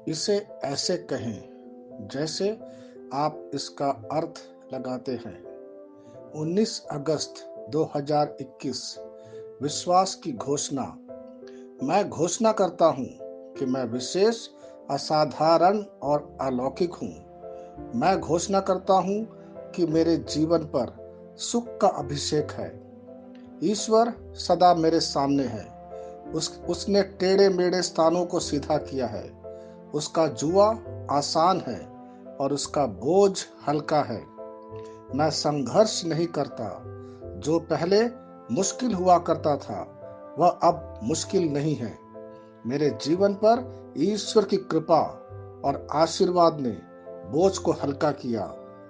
इसे ऐसे कहें जैसे आप इसका अर्थ लगाते हैं। 19 अगस्त 2021। विश्वास की घोषणा। मैं घोषणा करता हूँ कि मैं विशेष, असाधारण और अलौकिक हूँ। मैं घोषणा करता हूँ कि मेरे जीवन पर सुख का अभिषेक है। ईश्वर सदा मेरे सामने है। उसने टेढ़े मेढ़े स्थानों को सीधा किया है। उसका जुआ आसान है और उसका बोझ हल्का है। मैं संघर्ष नहीं करता। जो पहले मुश्किल हुआ करता था वह अब मुश्किल नहीं है। मेरे जीवन पर ईश्वर की कृपा और आशीर्वाद ने बोझ को हल्का किया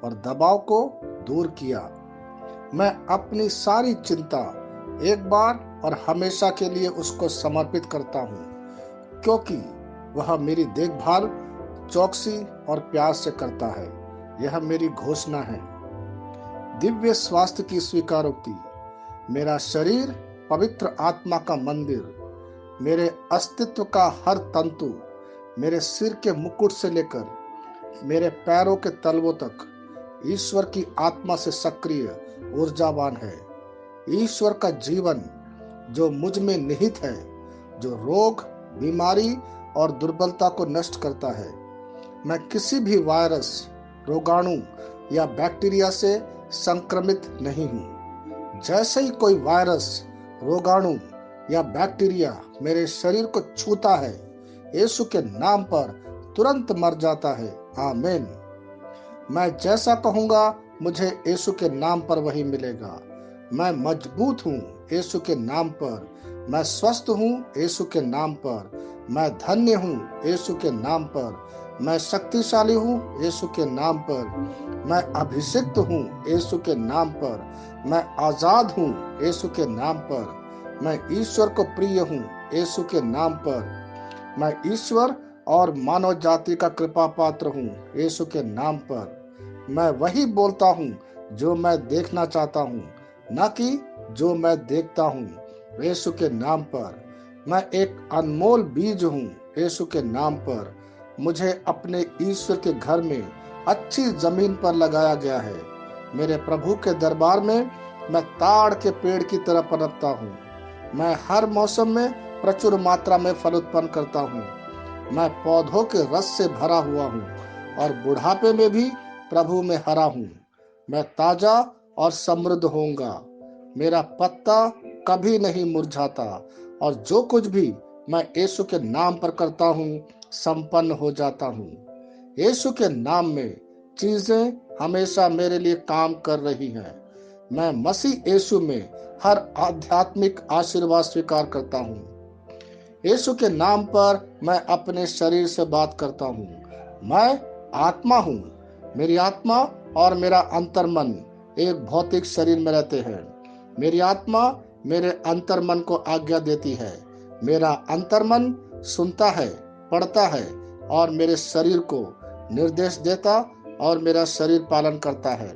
और दबाव को दूर किया। मैं अपनी सारी चिंता एक बार और हमेशा के लिए उसको समर्पित करता हूँ, क्योंकि वह मेरी देखभाल चौकसी और प्यार से करता है। यह मेरी घोषणा है। दिव्य स्वास्थ्य की स्वीकारोक्ति। मेरा शरीर पवित्र आत्मा का मंदिर। मेरे अस्तित्व का हर तंतु, मेरे सिर के मुकुट से लेकर मेरे पैरों के तलवों तक ईश्वर की आत्मा से सक्रिय ऊर्जावान है। ईश्वर का जीवन जो मुझ में निहित है, जो रोग, बीमारी और दुर्बलता को नष्ट करता है। मैं किसी भी वायरस, रोगाणु या बैक्टीरिया से संक्रमित नहीं हूँ। जैसे ही कोई वायरस, रोगाणु या बैक्टीरिया मेरे शरीर को छूता है, यीशु के नाम पर तुरंत मर जाता है। आमीन। मैं जैसा कहूँगा मुझे यीशु के नाम पर वही मिलेगा। मैं मजबूत हूँ यीशु के नाम पर। मैं स्वस्थ हूँ यीशु के नाम पर। मैं धन्य हूँ यीशु के नाम पर। मैं शक्तिशाली हूँ यीशु के नाम पर। मैं अभिषिक्त हूँ यीशु के नाम पर। मैं आजाद हूँ यीशु के नाम पर। मैं ईश्वर को प्रिय हूँ यीशु के नाम पर। मैं ईश्वर और मानव जाति का कृपा पात्र हूँ यीशु के नाम पर। मैं वही बोलता हूँ जो मैं देखना चाहता हूँ, न कि जो मैं देखता हूँ यीशु के नाम पर। मैं एक अनमोल बीज हूँ यीशु के नाम पर। मुझे अपने ईश्वर के घर में अच्छी जमीन पर लगाया गया है। मेरे प्रभु के दरबार में मैं ताड़ के पेड़ की तरह पनपता हूँ। मैं हर मौसम में प्रचुर मात्रा में फल उत्पन्न करता हूँ। मैं पौधों के रस से भरा हुआ हूँ और बुढ़ापे में भी प्रभु में हरा हूँ। मैं ताजा और समृद्ध होऊंगा। मेरा पत्ता कभी नहीं मुरझाता और जो कुछ भी मैं यीशु के नाम पर करता हूँ संपन्न हो जाता हूँ। यीशु के नाम में चीजें हमेशा मेरे लिए काम कर रही हैं। मैं मसीह यीशु में हर आध्यात्मिक आशीर्वाद स्वीकार करता हूँ। यीशु के नाम पर मैं अपने शरीर से बात करता हूँ। मैं आत्मा हूँ। मेरी आत्मा और मेरा अंतर्मन एक भौतिक शरीर में रहते हैं। मेरी आत्मा मेरे अंतर्मन को आज्ञा देती है। मेरा अंतर्मन सुनता है, पढ़ता है और मेरे शरीर को निर्देश देता और मेरा शरीर पालन करता है।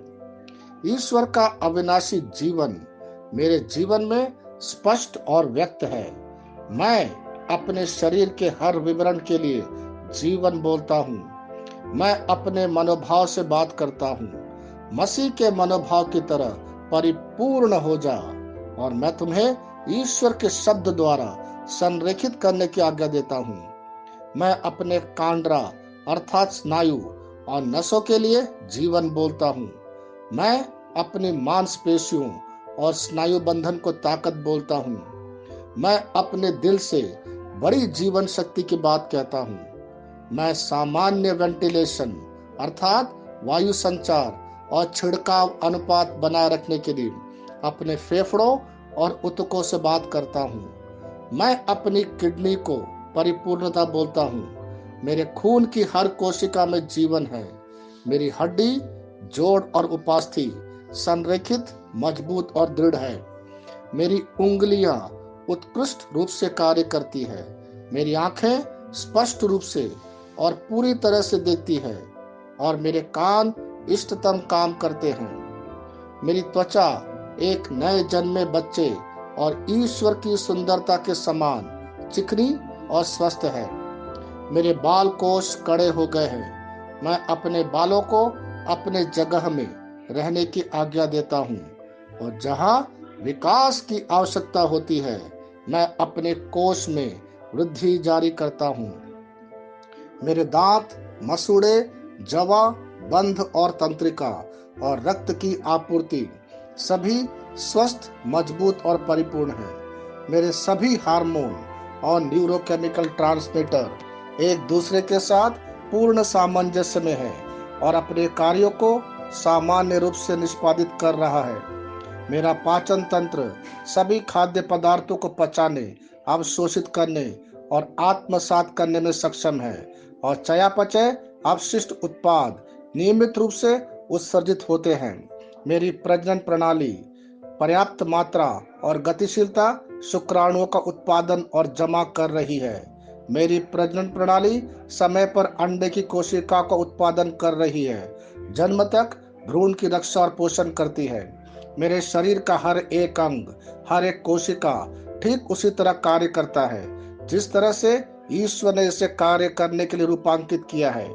ईश्वर का अविनाशी जीवन मेरे जीवन में स्पष्ट और व्यक्त है। मैं अपने शरीर के हर विवरण के लिए जीवन बोलता हूँ। मैं अपने मनोभाव से बात करता हूँ। मसीह के मनोभाव की तरह परिपूर्ण हो जा और मैं तुम्हें ईश्वर के शब्द द्वारा संरेखित करने की आज्ञा देता हूँ। मैं अपने कांड्रा अर्थात स्नायु और नसों के लिए जीवन बोलता हूँ। मैं अपनी मांसपेशियों और स्नायु बंधन को ताकत बोलता हूँ। मैं अपने दिल से बड़ी जीवन शक्ति की बात कहता हूँ। मैं सामान्य वेंटिलेशन अर्थात वायु संचार और छिड़काव अनुपात बनाए रखने के लिए अपने फेफड़ों और ऊतकों से बात करता हूँ। मैं अपनी किडनी को परिपूर्णता बोलता हूँ। मेरे खून की हर कोशिका में जीवन है। मेरी हड्डी, जोड़ और उपास्थि संरेखित, मजबूत और दृढ़ है। मेरी उंगलियां उत्कृष्ट रूप से कार्य करती है। मेरी आंखें स्पष्ट रूप से और पूरी तरह से देखती है और मेरे कान इष्टतम काम करते हैं। मेरी त्वचा एक नए जन्मे बच्चे और ईश्वर की सुंदरता के समान चिकनी और स्वस्थ है। मेरे बाल कोष कड़े हो गए हैं। मैं अपने बालों को अपने जगह में रहने की आज्ञा देता हूँ, और जहाँ विकास की आवश्यकता होती है मैं अपने कोष में वृद्धि जारी करता हूँ। मेरे दांत, मसूड़े, जवा, बंध और तंत्रिका और रक्त की आपूर्ति सभी स्वस्थ, मजबूत और परिपूर्ण हैं। मेरे सभी हार्मोन और न्यूरोकेमिकल ट्रांसमीटर एक दूसरे के साथ पूर्ण सामंजस्य में है और अपने कार्यों को सामान्य रूप से निष्पादित कर रहा है। मेरा पाचन तंत्र सभी खाद्य पदार्थों को पचाने, अवशोषित करने और आत्मसात करने में सक्षम है, और चयापचय अपशिष्ट उत्पाद नियमित रूप से उत्सर्जित होते हैं। मेरी प्रजनन प्रणाली पर्याप्त मात्रा और गतिशीलता शुक्राणुओं का उत्पादन और जमा कर रही है। मेरी प्रजनन प्रणाली समय पर अंडे की कोशिका का उत्पादन कर रही है, जन्म तक भ्रूण की रक्षा और पोषण करती है। मेरे शरीर का हर एक अंग, हर एक कोशिका ठीक उसी तरह कार्य करता है जिस तरह से ईश्वर ने इसे कार्य करने के लिए रूपांकित किया है।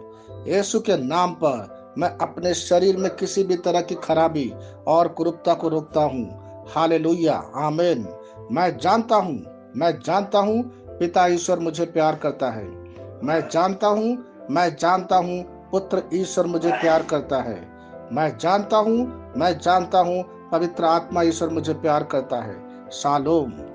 यीशु के नाम पर मैं अपने शरीर में किसी भी तरह की खराबी और कुरूपता को रोकता हूँ। हालेलुया, आमीन। मैं जानता हूँ पिता ईश्वर मुझे प्यार करता है। मैं जानता हूँ पुत्र ईश्वर मुझे प्यार करता है। मैं जानता हूँ पवित्र आत्मा ईश्वर मुझे प्यार करता है। शालोम।